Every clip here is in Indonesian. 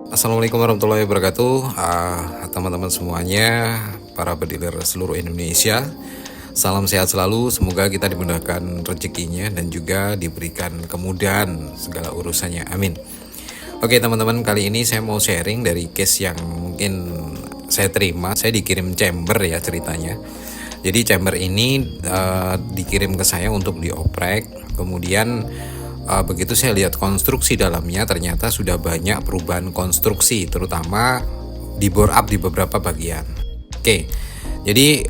Assalamualaikum warahmatullahi wabarakatuh, teman-teman semuanya, para bediler seluruh Indonesia. Salam sehat selalu, semoga kita dimudahkan rezekinya dan juga diberikan kemudahan segala urusannya, amin. Oke teman-teman, kali ini saya mau sharing dari case yang mungkin saya terima. Saya dikirim chamber ya ceritanya. Jadi chamber ini dikirim ke saya untuk dioprek. Kemudian begitu saya lihat konstruksi dalamnya, ternyata sudah banyak perubahan konstruksi, terutama di bore up di beberapa bagian. Oke, jadi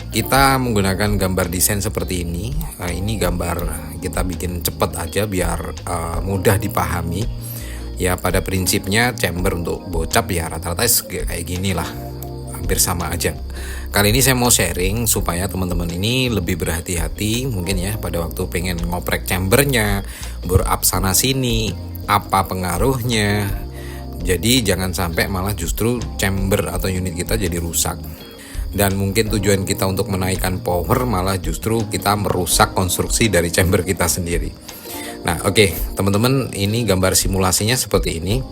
kita menggunakan gambar desain seperti ini. Ini gambar kita bikin cepet aja biar mudah dipahami. Ya pada prinsipnya chamber untuk bocap ya rata-rata kayak gini lah, hampir sama aja. Kali ini saya mau sharing supaya teman-teman ini lebih berhati-hati mungkin ya pada waktu pengen ngoprek chambernya, bore up sana sini, apa pengaruhnya. Jadi jangan sampai malah justru chamber atau unit kita jadi rusak. Dan mungkin tujuan kita untuk menaikkan power malah justru kita merusak konstruksi dari chamber kita sendiri. Nah oke, teman-teman, ini gambar simulasinya seperti ini.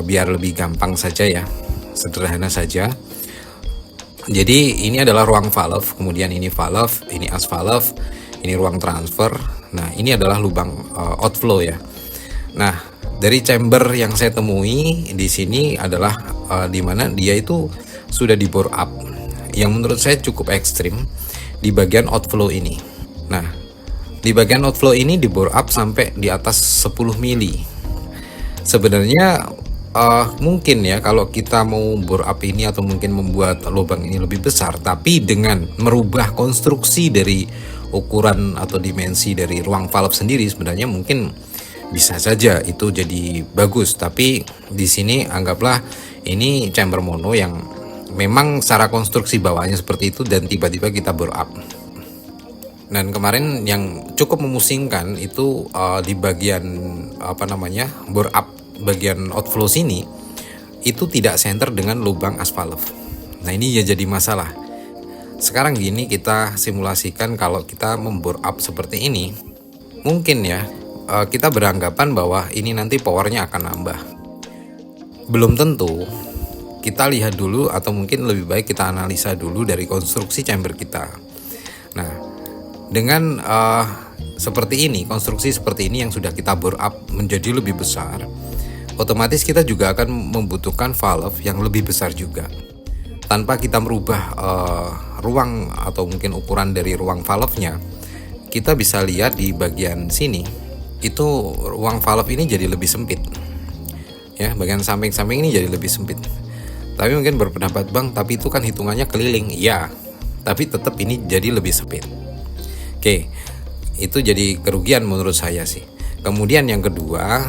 Biar lebih gampang saja ya, sederhana saja. Jadi ini adalah ruang valve, kemudian ini valve, ini as valve, ini ruang transfer. Nah ini adalah lubang outflow ya. Nah dari chamber yang saya temui di sini adalah di mana dia itu sudah di bore up, yang menurut saya cukup ekstrim di bagian outflow ini. Nah di bagian outflow ini di bore up sampai di atas 10 mili. Sebenarnya mungkin ya kalau kita mau bore up ini atau mungkin membuat lubang ini lebih besar, tapi dengan merubah konstruksi dari ukuran atau dimensi dari ruang valve sendiri, sebenarnya mungkin bisa saja itu jadi bagus. Tapi di sini anggaplah ini chamber mono yang memang secara konstruksi bawahnya seperti itu dan tiba-tiba kita bore up. Dan kemarin yang cukup memusingkan itu di bagian bore up bagian outflow sini itu tidak center dengan lubang as valve. Nah ini ya jadi masalah. Sekarang gini, kita simulasikan kalau kita membore up seperti ini, mungkin ya kita beranggapan bahwa ini nanti powernya akan nambah. Belum tentu. Kita lihat dulu atau mungkin lebih baik kita analisa dulu dari konstruksi chamber kita. Nah dengan seperti ini, konstruksi seperti ini yang sudah kita bore up menjadi lebih besar, otomatis kita juga akan membutuhkan valve yang lebih besar juga. Tanpa kita merubah ruang atau mungkin ukuran dari ruang valve-nya, kita bisa lihat di bagian sini itu ruang valve ini jadi lebih sempit. Ya, bagian samping-samping ini jadi lebih sempit. Tapi mungkin berpendapat, "Bang, tapi itu kan hitungannya keliling." Ya, tapi tetap ini jadi lebih sempit. Oke, itu jadi kerugian menurut saya sih. Kemudian yang kedua,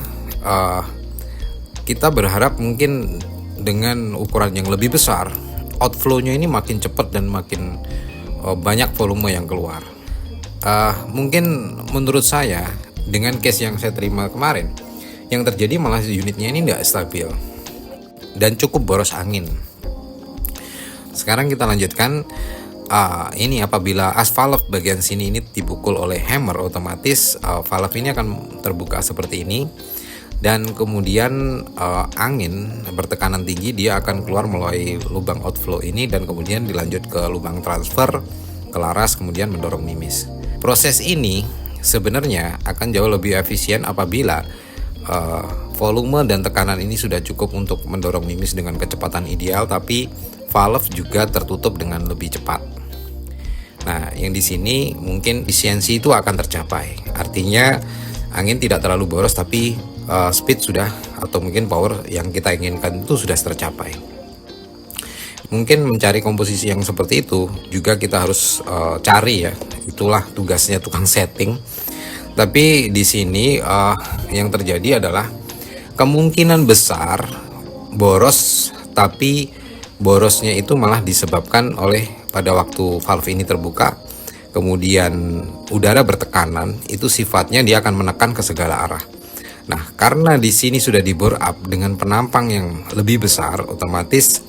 kita berharap mungkin dengan ukuran yang lebih besar, outflow-nya ini makin cepat dan makin banyak volume yang keluar. Mungkin menurut saya dengan case yang saya terima kemarin, yang terjadi malah unitnya ini tidak stabil dan cukup boros angin. Sekarang kita lanjutkan. Ini apabila as valve bagian sini ini dipukul oleh hammer, otomatis valve ini akan terbuka seperti ini. Dan kemudian angin bertekanan tinggi dia akan keluar melalui lubang outflow ini dan kemudian dilanjut ke lubang transfer, ke laras, kemudian mendorong mimis. Proses ini sebenarnya akan jauh lebih efisien apabila volume dan tekanan ini sudah cukup untuk mendorong mimis dengan kecepatan ideal, tapi valve juga tertutup dengan lebih cepat. Nah, yang di sini mungkin efisiensi itu akan tercapai. Artinya angin tidak terlalu boros tapi speed sudah atau mungkin power yang kita inginkan itu sudah tercapai. Mungkin mencari komposisi yang seperti itu juga kita harus cari ya. Itulah tugasnya tukang setting. Tapi di sini yang terjadi adalah kemungkinan besar boros, tapi borosnya itu malah disebabkan oleh pada waktu valve ini terbuka, kemudian udara bertekanan, itu sifatnya dia akan menekan ke segala arah. Nah, karena di sini sudah di bore up dengan penampang yang lebih besar, otomatis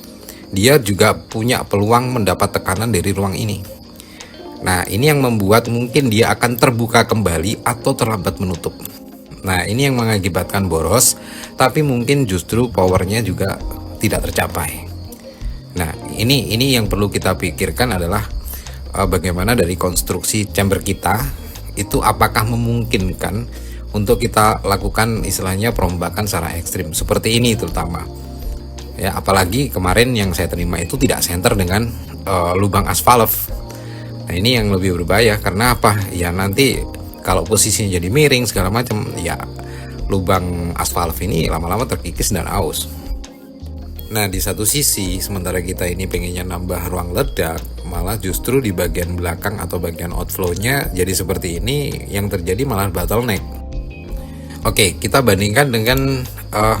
dia juga punya peluang mendapat tekanan dari ruang ini. Nah, ini yang membuat mungkin dia akan terbuka kembali atau terlambat menutup. Nah, ini yang mengakibatkan boros, tapi mungkin justru powernya juga tidak tercapai. Nah, ini yang perlu kita pikirkan adalah bagaimana dari konstruksi chamber kita itu apakah memungkinkan untuk kita lakukan istilahnya perombakan secara ekstrim seperti ini terutama. Ya, apalagi kemarin yang saya terima itu tidak center dengan lubang asfalf. Nah, ini yang lebih berbahaya karena apa? Ya nanti kalau posisinya jadi miring segala macam, ya lubang asfalf ini lama-lama terkikis dan aus. Nah, di satu sisi sementara kita ini pengennya nambah ruang ledak, malah justru di bagian belakang atau bagian outflow-nya jadi seperti ini, yang terjadi malah bottleneck. Oke, kita bandingkan dengan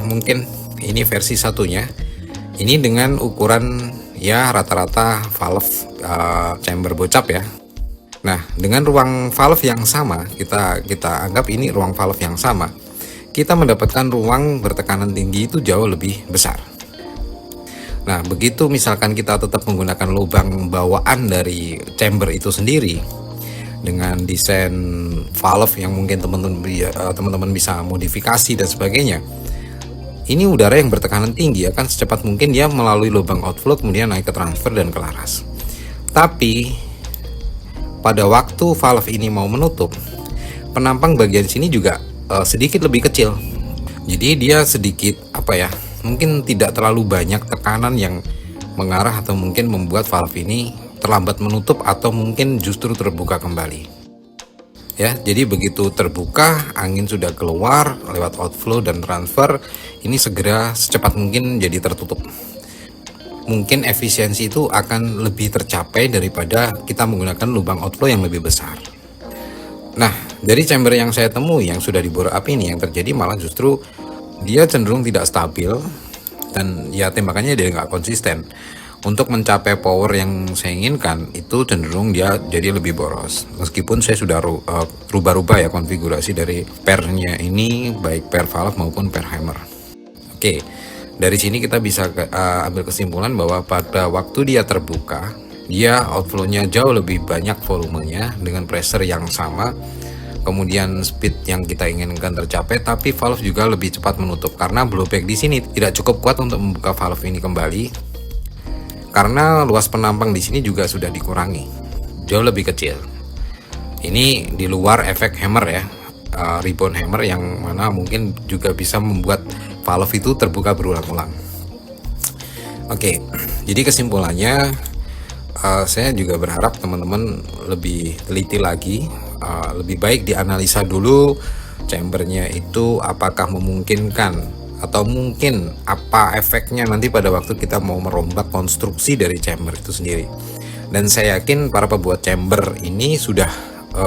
mungkin ini versi satunya. Ini dengan ukuran ya rata-rata valve chamber bocap ya. Nah, dengan ruang valve yang sama, kita anggap ini ruang valve yang sama, kita mendapatkan ruang bertekanan tinggi itu jauh lebih besar. Nah, begitu misalkan kita tetap menggunakan lubang bawaan dari chamber itu sendiri dengan desain valve yang mungkin teman-teman bisa modifikasi dan sebagainya. Ini udara yang bertekanan tinggi akan secepat mungkin dia melalui lubang outflow kemudian naik ke transfer dan ke laras. Tapi pada waktu valve ini mau menutup, penampang bagian sini juga sedikit lebih kecil. Jadi dia sedikit mungkin tidak terlalu banyak tekanan yang mengarah atau mungkin membuat valve ini terlambat menutup atau mungkin justru terbuka kembali. Ya, jadi begitu terbuka, angin sudah keluar lewat outflow dan transfer, ini segera secepat mungkin jadi tertutup. Mungkin efisiensi itu akan lebih tercapai daripada kita menggunakan lubang outflow yang lebih besar. Nah, dari chamber yang saya temui yang sudah dibor up ini, yang terjadi malah justru dia cenderung tidak stabil dan ya tembakannya dia nggak konsisten. Untuk mencapai power yang saya inginkan itu cenderung dia jadi lebih boros. Meskipun saya sudah rubah-rubah ya konfigurasi dari pairnya ini, baik pair valve maupun pair hammer. Oke, dari sini kita bisa ambil kesimpulan bahwa pada waktu dia terbuka, dia outflow-nya jauh lebih banyak volumenya dengan pressure yang sama. Kemudian speed yang kita inginkan tercapai, tapi valve juga lebih cepat menutup karena blowback di sini tidak cukup kuat untuk membuka valve ini kembali. Karena luas penampang di sini juga sudah dikurangi, jauh lebih kecil. Ini di luar efek hammer ya, rebound hammer yang mana mungkin juga bisa membuat valve itu terbuka berulang-ulang. Oke, jadi kesimpulannya saya juga berharap teman-teman lebih teliti lagi. Lebih baik dianalisa dulu chambernya itu apakah memungkinkan atau mungkin apa efeknya nanti pada waktu kita mau merombak konstruksi dari chamber itu sendiri. Dan saya yakin para pembuat chamber ini sudah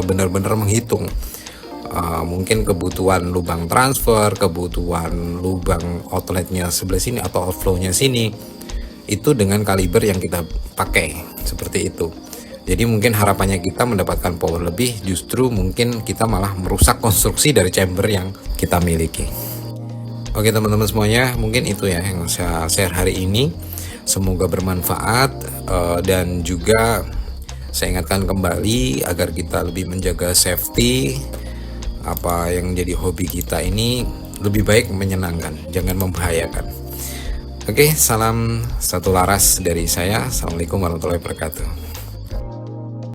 benar-benar menghitung mungkin kebutuhan lubang transfer, kebutuhan lubang outletnya sebelah sini atau outflow-nya sini itu dengan kaliber yang kita pakai seperti itu. Jadi mungkin harapannya kita mendapatkan power lebih, justru mungkin kita malah merusak konstruksi dari chamber yang kita miliki. Oke teman-teman semuanya, mungkin itu ya yang saya share hari ini. Semoga bermanfaat dan juga saya ingatkan kembali agar kita lebih menjaga safety. Apa yang jadi hobi kita ini lebih baik menyenangkan, jangan membahayakan. Oke, salam satu laras dari saya. Assalamualaikum warahmatullahi wabarakatuh.